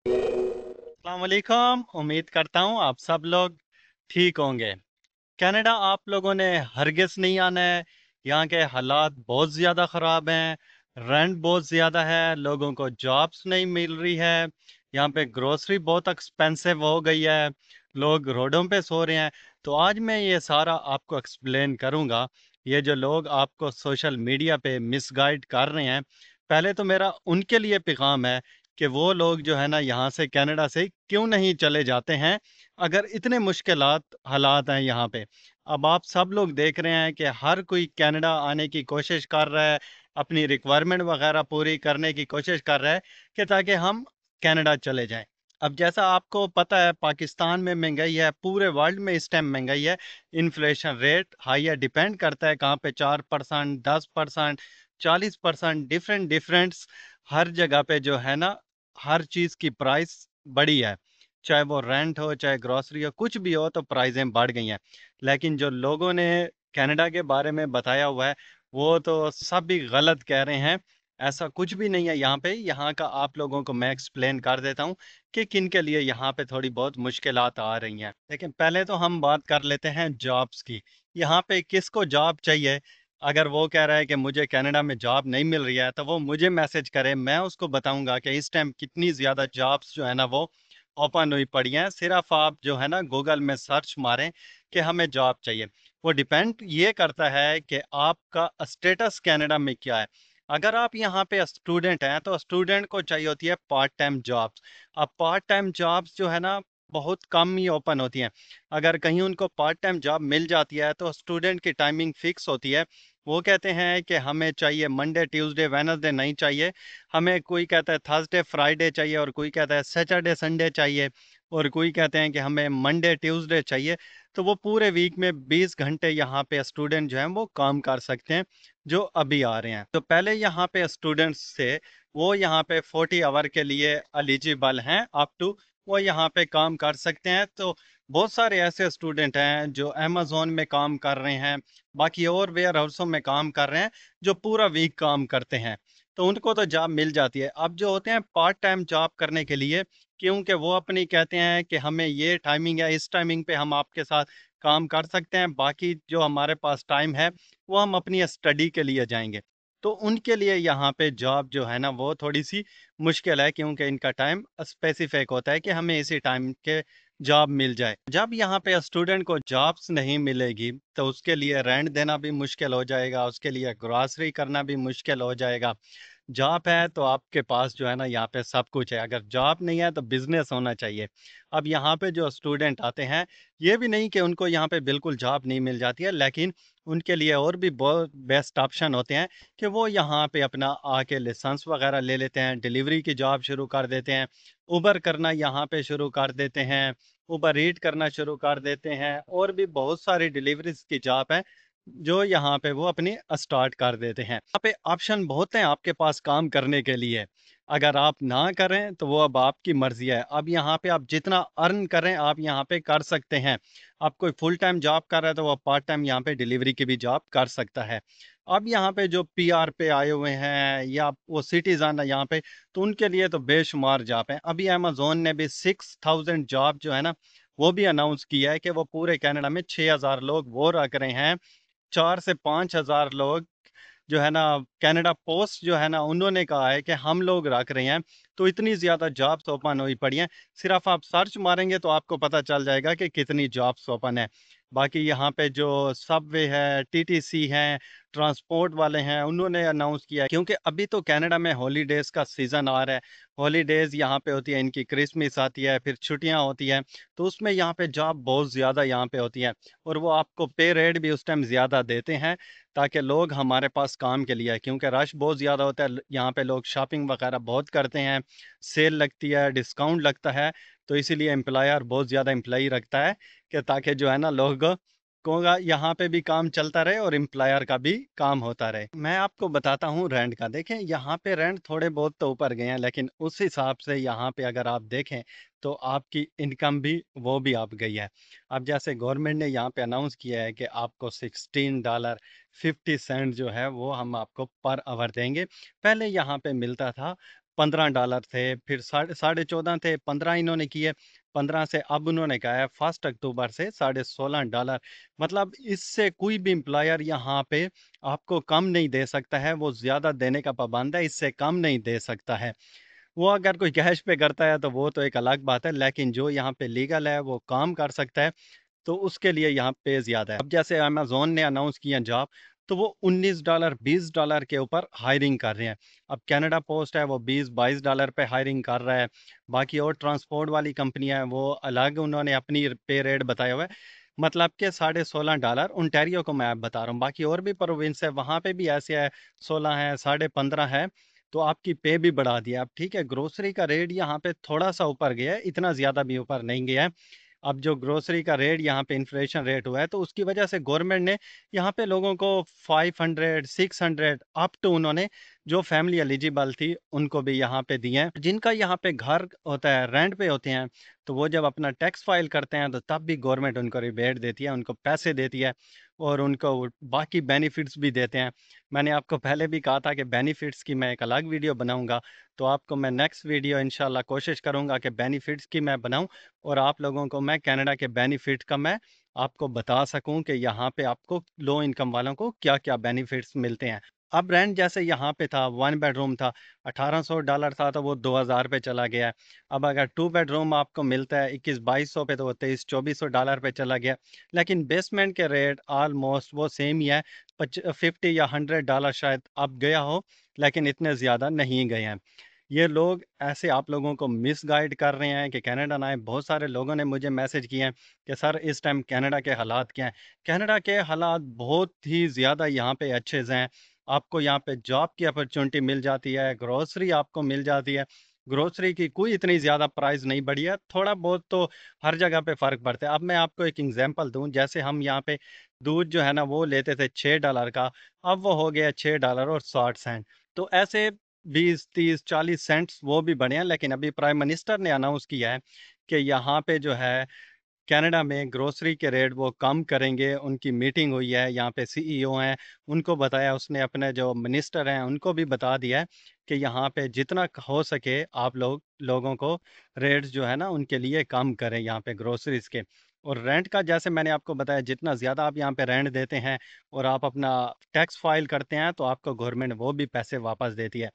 अस्सलाम वालेकुम। उम्मीद करता हूँ आप सब लोग ठीक होंगे। कनाडा आप लोगों ने हरगिज़ नहीं आना है। यहाँ के हालात बहुत ज़्यादा ख़राब हैं। रेंट बहुत ज़्यादा है, लोगों को जॉब्स नहीं मिल रही है। यहाँ पे ग्रोसरी बहुत एक्सपेंसिव हो गई है। लोग रोडों पे सो रहे हैं। तो आज मैं ये सारा आपको एक्सप्लेन करूँगा। ये जो लोग आपको सोशल मीडिया पे मिसगाइड कर रहे हैं, पहले तो मेरा उनके लिए पैगाम है कि वो लोग जो है ना यहाँ से कनाडा से क्यों नहीं चले जाते हैं अगर इतने मुश्किलात हालात हैं यहाँ पे। अब आप सब लोग देख रहे हैं कि हर कोई कनाडा आने की कोशिश कर रहा है, अपनी रिक्वायरमेंट वगैरह पूरी करने की कोशिश कर रहा है कि ताकि हम कनाडा चले जाएं। अब जैसा आपको पता है पाकिस्तान में महंगाई है, पूरे वर्ल्ड में इस टाइम महंगाई है। इन्फ्लेशन रेट हाई है, डिपेंड करता है कहाँ पे 4%, 10%, 40%, डिफरेंट डिफरेंट हर जगह पे जो है ना हर चीज़ की प्राइस बढ़ी है। चाहे वो रेंट हो, चाहे ग्रोसरी हो, कुछ भी हो तो प्राइसें बढ़ गई हैं। लेकिन जो लोगों ने कनाडा के बारे में बताया हुआ है, वो तो सब भी गलत कह रहे हैं। ऐसा कुछ भी नहीं है यहाँ पे। यहाँ का आप लोगों को मैं एक्सप्लेन कर देता हूँ कि किन के लिए यहाँ पे थोड़ी बहुत मुश्किलात आ रही हैं। लेकिन पहले तो हम बात कर लेते हैं जॉब्स की। यहाँ पे किसको जॉब चाहिए? अगर वो कह रहा है कि मुझे कनाडा में जॉब नहीं मिल रही है, तो वो मुझे मैसेज करे, मैं उसको बताऊंगा कि इस टाइम कितनी ज़्यादा जॉब्स जो है ना वो ओपन हुई पड़ी हैं। सिर्फ आप जो है ना गूगल में सर्च मारें कि हमें जॉब चाहिए। वो डिपेंड ये करता है कि आपका स्टेटस कनाडा में क्या है। अगर आप यहाँ पे स्टूडेंट हैं तो स्टूडेंट को चाहिए होती है पार्ट टाइम जॉब्स। अब पार्ट टाइम जॉब्स जो है ना बहुत कम ही ओपन होती हैं। अगर कहीं उनको पार्ट टाइम जॉब मिल जाती है तो स्टूडेंट की टाइमिंग फिक्स होती है। वो कहते हैं कि हमें चाहिए मंडे ट्यूसडे वेनसडे नहीं चाहिए, हमें कोई कहता है थर्सडे फ्राइडे चाहिए, और कोई कहता है सैटरडे संडे चाहिए, और कोई कहते हैं कि हमें मंडे ट्यूसडे चाहिए। तो वो पूरे वीक में 20 घंटे यहाँ पे स्टूडेंट जो हैं वो काम कर सकते हैं, जो अभी आ रहे हैं। तो पहले यहाँ पे स्टूडेंट्स से वो यहाँ पे 40 आवर के लिए एलिजिबल हैं अप टू, वो यहाँ पे काम कर सकते हैं। तो बहुत सारे ऐसे स्टूडेंट हैं जो अमेजोन में काम कर रहे हैं, बाकी और वेयर हाउसों में काम कर रहे हैं, जो पूरा वीक काम करते हैं। तो उनको तो जॉब मिल जाती है। अब जो होते हैं पार्ट टाइम जॉब करने के लिए, क्योंकि वो अपनी कहते हैं कि हमें ये टाइमिंग है, इस टाइमिंग पे हम आपके साथ काम कर सकते हैं, बाकी जो हमारे पास टाइम है वो हम अपनी स्टडी के लिए जाएंगे। तो उनके लिए यहाँ पे जॉब जो है ना वो थोड़ी सी मुश्किल है, क्योंकि इनका टाइम स्पेसिफिक होता है कि हमें इसी टाइम के जॉब मिल जाए। जब यहाँ पे स्टूडेंट को जॉब्स नहीं मिलेगी तो उसके लिए रेंट देना भी मुश्किल हो जाएगा, उसके लिए ग्रॉसरी करना भी मुश्किल हो जाएगा। जॉब है तो आपके पास जो है ना यहाँ पे सब कुछ है, अगर जॉब नहीं है तो बिजनेस होना चाहिए। अब यहाँ पे जो स्टूडेंट आते हैं, ये भी नहीं कि उनको यहाँ पे बिल्कुल जॉब नहीं मिल जाती है, लेकिन उनके लिए और भी बहुत बेस्ट ऑप्शन होते हैं कि वो यहाँ पे अपना आके लाइसेंस वगैरह ले लेते हैं, डिलीवरी की जॉब शुरू कर देते हैं, उबर करना यहाँ पे शुरू कर देते हैं, उबर ईट करना शुरू कर देते हैं, और भी बहुत सारी डिलीवरीज की जॉब है जो यहाँ पे वो अपनी स्टार्ट कर देते हैं। यहाँ पे ऑप्शन बहुत हैं आपके पास काम करने के लिए। अगर आप ना करें तो वो अब आपकी मर्जी है। अब यहाँ पे आप जितना अर्न करें आप यहाँ पे कर सकते हैं। आप कोई फुल टाइम जॉब कर रहे हैं तो वो पार्ट टाइम यहाँ पे डिलीवरी की भी जॉब कर सकता है। अब यहाँ पे जो पीआर पे आए हुए हैं या वो सिटीजन है यहाँ पे, तो उनके लिए तो बेशुमार जॉब है। अभी अमेजोन ने भी 6000 जॉब जो है ना वो भी अनाउंस किया है कि वो पूरे कनाडा में 6000 लोग वो रख रहे हैं। 4 से 5 हजार लोग जो है ना कनाडा पोस्ट जो है ना उन्होंने कहा है कि हम लोग रख रहे हैं। तो इतनी ज़्यादा जॉब्स ओपन हुई पड़ी हैं। सिर्फ आप सर्च मारेंगे तो आपको पता चल जाएगा कि कितनी जॉब्स ओपन है। बाकी यहाँ पे जो सबवे है, टीटीसी हैं, ट्रांसपोर्ट वाले हैं, उन्होंने अनाउंस किया है, क्योंकि अभी तो कनाडा में हॉलीडेज़ का सीज़न आ रहा है। हॉलीडेज़ यहाँ पे होती है, इनकी क्रिसमस आती है, फिर छुट्टियाँ होती हैं। तो उसमें यहाँ पे जॉब बहुत ज़्यादा यहाँ पे होती है, और वो आपको पे रेट भी उस टाइम ज़्यादा देते हैं, ताकि लोग हमारे पास काम के लिए आए, क्योंकि रश बहुत ज़्यादा होता है। यहाँ पे लोग शॉपिंग वगैरह बहुत करते हैं, सेल लगती है, डिस्काउंट लगता है। तो इसीलिए एम्प्लॉयर बहुत ज़्यादा एम्प्लॉई रखता है कि ताकि जो है ना लोग को यहाँ पे भी काम चलता रहे और एम्प्लॉयर का भी काम होता रहे। मैं आपको बताता हूँ रेंट का। देखें यहाँ पे रेंट थोड़े बहुत तो ऊपर गए हैं, लेकिन उस हिसाब से यहाँ पे अगर आप देखें तो आपकी इनकम भी वो भी आप गई है। अब जैसे गवर्नमेंट ने यहाँ पे अनाउंस किया है कि आपको $16.50 जो है वो हम आपको पर आवर देंगे। पहले यहाँ पे मिलता था $15 थे, फिर साढ़े साढ़े 14 थे, 15 इन्होंने किए, 15 से अब उन्होंने कहा है 1 अक्टूबर से $16.5। मतलब इससे कोई भी एम्प्लॉयर यहाँ पे आपको कम नहीं दे सकता है, वो ज़्यादा देने का पाबंद है, इससे कम नहीं दे सकता है। वो अगर कोई कैश पे करता है तो वो तो एक अलग बात है, लेकिन जो यहाँ पे लीगल है वो काम कर सकता है, तो उसके लिए यहाँ पे ज़्यादा है। अब जैसे अमेज़न ने अनाउंस किया जॉब, तो वो $19 $20 के ऊपर हायरिंग कर रहे हैं। अब कनाडा पोस्ट है वो $20 22 पे हायरिंग कर रहा है। बाकी और ट्रांसपोर्ट वाली कंपनियां हैं वो अलग उन्होंने अपनी पे रेट बताया हुआ है। मतलब के $16.5 ओंटारियो को मैं बता रहा हूँ, बाकी और भी प्रोविंस है वहाँ पे भी ऐसे है, 16 है, 15.5 है। तो आपकी पे भी बढ़ा दिया। अब ठीक है, ग्रोसरी का रेट यहाँ पे थोड़ा सा ऊपर गया है, इतना ज़्यादा भी ऊपर नहीं गया है। अब जो ग्रोसरी का रेट यहाँ पे इन्फ्लेशन रेट हुआ है, तो उसकी वजह से गवर्नमेंट ने यहाँ पे लोगों को 500 600 अप टू उन्होंने जो फैमिली एलिजिबल थी उनको भी यहाँ पे दिए हैं। जिनका यहाँ पे घर होता है, रेंट पे होते हैं, तो वो जब अपना टैक्स फाइल करते हैं तो तब भी गवर्नमेंट उनको रिबेट देती है, उनको पैसे देती है और उनको बाकी बेनिफिट्स भी देते हैं। मैंने आपको पहले भी कहा था कि बेनिफिट्स की मैं एक अलग वीडियो बनाऊंगा, तो आपको मैं नेक्स्ट वीडियो इंशाल्लाह कोशिश करूंगा कि बेनिफिट्स की मैं बनाऊं और आप लोगों को मैं कनाडा के बेनिफिट का मैं आपको बता सकूं कि यहाँ पे आपको लो इनकम वालों को क्या क्या बेनिफिट्स मिलते हैं। अब रेंट जैसे यहाँ पे था, 1 बेडरूम था, $1800 था, तो वो 2000 पे चला गया है। अब अगर 2 बेडरूम आपको मिलता है 21-2200 पे, तो वो 2300-2400 पे चला गया। लेकिन बेसमेंट के रेट ऑलमोस्ट वो सेम ही है, 50 या $100 शायद अब गया हो, लेकिन इतने ज़्यादा नहीं गए हैं। ये लोग ऐसे आप लोगों को मिस गाइड कर रहे हैं कि कनाडा ना आए। बहुत सारे लोगों ने मुझे मैसेज किए हैं कि सर इस टाइम कनाडा के हालात क्या हैं। कनाडा के हालात बहुत ही ज़्यादा यहाँ पे अच्छे से हैं। आपको यहाँ पे जॉब की अपॉर्चुनिटी मिल जाती है, ग्रोसरी आपको मिल जाती है। ग्रोसरी की कोई इतनी ज़्यादा प्राइस नहीं बढ़ी है, थोड़ा बहुत तो हर जगह पे फ़र्क पड़ता है। अब मैं आपको एक एग्जांपल दूं, जैसे हम यहाँ पे दूध जो है ना वो लेते थे $6 का, अब वो हो गया $6.60। तो ऐसे 20 30 40 सेंट्स वो भी बढ़े हैं। लेकिन अभी प्राइम मिनिस्टर ने अनाउंस किया है कि यहाँ पे जो है कनाडा में ग्रोसरी के रेट वो कम करेंगे। उनकी मीटिंग हुई है, यहाँ पे सीईओ हैं, उनको बताया, उसने अपने जो मिनिस्टर हैं उनको भी बता दिया है कि यहाँ पे जितना हो सके आप लोगों को रेट्स जो है ना उनके लिए कम करें यहाँ पे ग्रोसरीज के। और रेंट का जैसे मैंने आपको बताया, जितना ज़्यादा आप यहाँ पे रेंट देते हैं और आप अपना टैक्स फाइल करते हैं तो आपको गवर्नमेंट वो भी पैसे वापस देती है।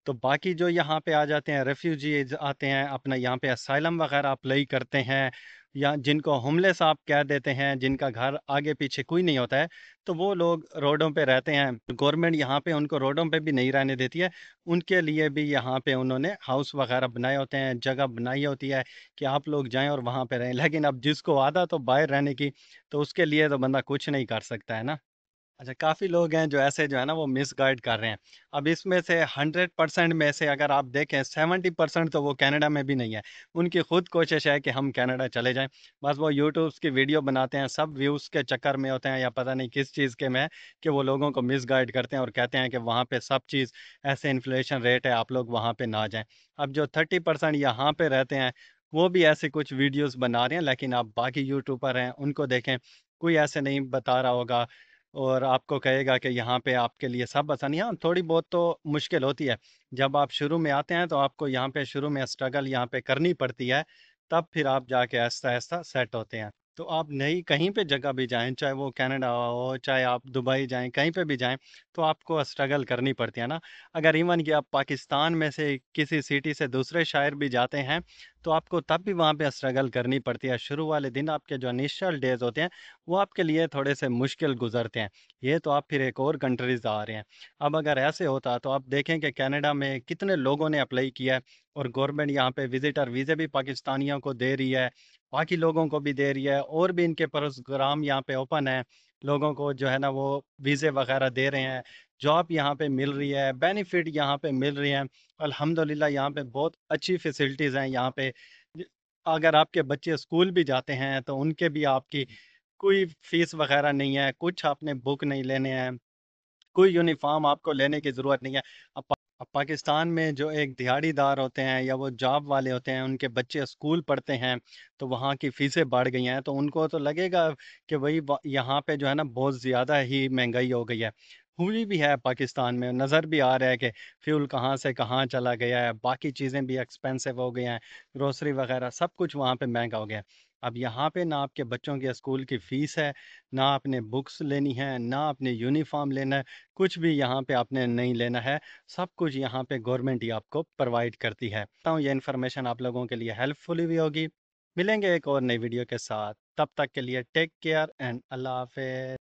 तो बाकी जो यहाँ पे आ जाते हैं, रेफ्यूजीज आते हैं, अपना यहाँ पे असाइलम वगैरह अप्लाई करते हैं, या जिनको होमलेस आप कह देते हैं, जिनका घर आगे पीछे कोई नहीं होता है, तो वो लोग रोडों पे रहते हैं। गवर्नमेंट यहाँ पे उनको रोडों पे भी नहीं रहने देती है। उनके लिए भी यहाँ पे उन्होंने हाउस वगैरह बनाए होते हैं, जगह बनाई होती है कि आप लोग जाएं और वहाँ पे रहें। लेकिन अब जिसको आदत तो बाहर रहने की, तो उसके लिए तो बंदा कुछ नहीं कर सकता है ना। अच्छा, काफ़ी लोग हैं जो ऐसे जो है ना वो मिस गाइड कर रहे हैं। अब इसमें से 100% में से अगर आप देखें 70% तो वो कनाडा में भी नहीं है। उनकी खुद कोशिश है कि हम कनाडा चले जाएं। बस वो यूट्यूब की वीडियो बनाते हैं, सब व्यूज़ के चक्कर में होते हैं या पता नहीं किस चीज़ के में, कि वो लोगों को मिस गाइड करते हैं और कहते हैं कि वहाँ पे सब चीज़ ऐसे इन्फ्लेशन रेट है, आप लोग वहाँ पे ना जाएं। अब जो 30% यहाँ पे रहते हैं वो भी ऐसे कुछ वीडियोज़ बना रहे हैं, लेकिन आप बाकी यूट्यूबर हैं उनको देखें, कोई ऐसे नहीं बता रहा होगा और आपको कहेगा कि यहाँ पे आपके लिए सब आसानी है। हाँ, थोड़ी बहुत तो मुश्किल होती है। जब आप शुरू में आते हैं तो आपको यहाँ पे शुरू में स्ट्रगल यहाँ पे करनी पड़ती है, तब फिर आप जाके आहिस्ता आहिस्ता सेट होते हैं। तो आप नई कहीं पे जगह भी जाएं, चाहे वो कनाडा हो, चाहे आप दुबई जाएं, कहीं पे भी जाएं, तो आपको स्ट्रगल करनी पड़ती है ना। अगर इवन कि आप पाकिस्तान में से किसी सिटी से दूसरे शहर भी जाते हैं, तो आपको तब भी वहाँ पे स्ट्रगल करनी पड़ती है। शुरू वाले दिन आपके जो इनिशियल डेज होते हैं वो आपके लिए थोड़े से मुश्किल गुजरते हैं। ये तो आप फिर एक और कंट्रीज आ रहे हैं। अब अगर ऐसे होता तो आप देखें कि कनाडा में कितने लोगों ने अप्लाई किया है और गवर्नमेंट यहाँ पे विजिटर वीज़े भी पाकिस्तानियों को दे रही है, बाकी लोगों को भी दे रही है, और भी इनके प्रोग्राम यहाँ पे ओपन है। लोगों को जो है ना वो वीज़े वगैरह दे रहे हैं, जॉब यहाँ पे मिल रही है, बेनिफिट यहाँ पे मिल रही हैं। अल्हम्दुलिल्लाह यहाँ पे बहुत अच्छी फैसिलिटीज़ हैं यहाँ पे। अगर आपके बच्चे स्कूल भी जाते हैं तो उनके भी आपकी कोई फीस वगैरह नहीं है, कुछ आपने बुक नहीं लेने हैं, कोई यूनिफॉर्म आपको लेने की ज़रूरत नहीं है। अब पाकिस्तान में जो एक दिहाड़ीदार होते हैं या वो जॉब वाले होते हैं, उनके बच्चे स्कूल पढ़ते हैं, तो वहाँ की फ़ीसें बढ़ गई हैं, तो उनको तो लगेगा कि भाई यहाँ पे जो है ना बहुत ज़्यादा ही महंगाई हो गई है। हुई भी है पाकिस्तान में, नज़र भी आ रहा है कि फ्यूल कहाँ से कहाँ चला गया है, बाकी चीज़ें भी एक्सपेंसिव हो गई हैं, ग्रोसरी वगैरह सब कुछ वहाँ पे महंगा हो गया है। अब यहाँ पे ना आपके बच्चों के स्कूल की फ़ीस है, ना आपने बुक्स लेनी है, ना आपने यूनिफ़ॉर्म लेना है, कुछ भी यहाँ पे आपने नहीं लेना है, सब कुछ यहाँ पे गवर्नमेंट ही आपको प्रोवाइड करती है। तो ये इन्फॉर्मेशन आप लोगों के लिए हेल्पफुल भी होगी। मिलेंगे एक और नई वीडियो के साथ, तब तक के लिए टेक केयर एंड अल्लाह हाफ़िज़।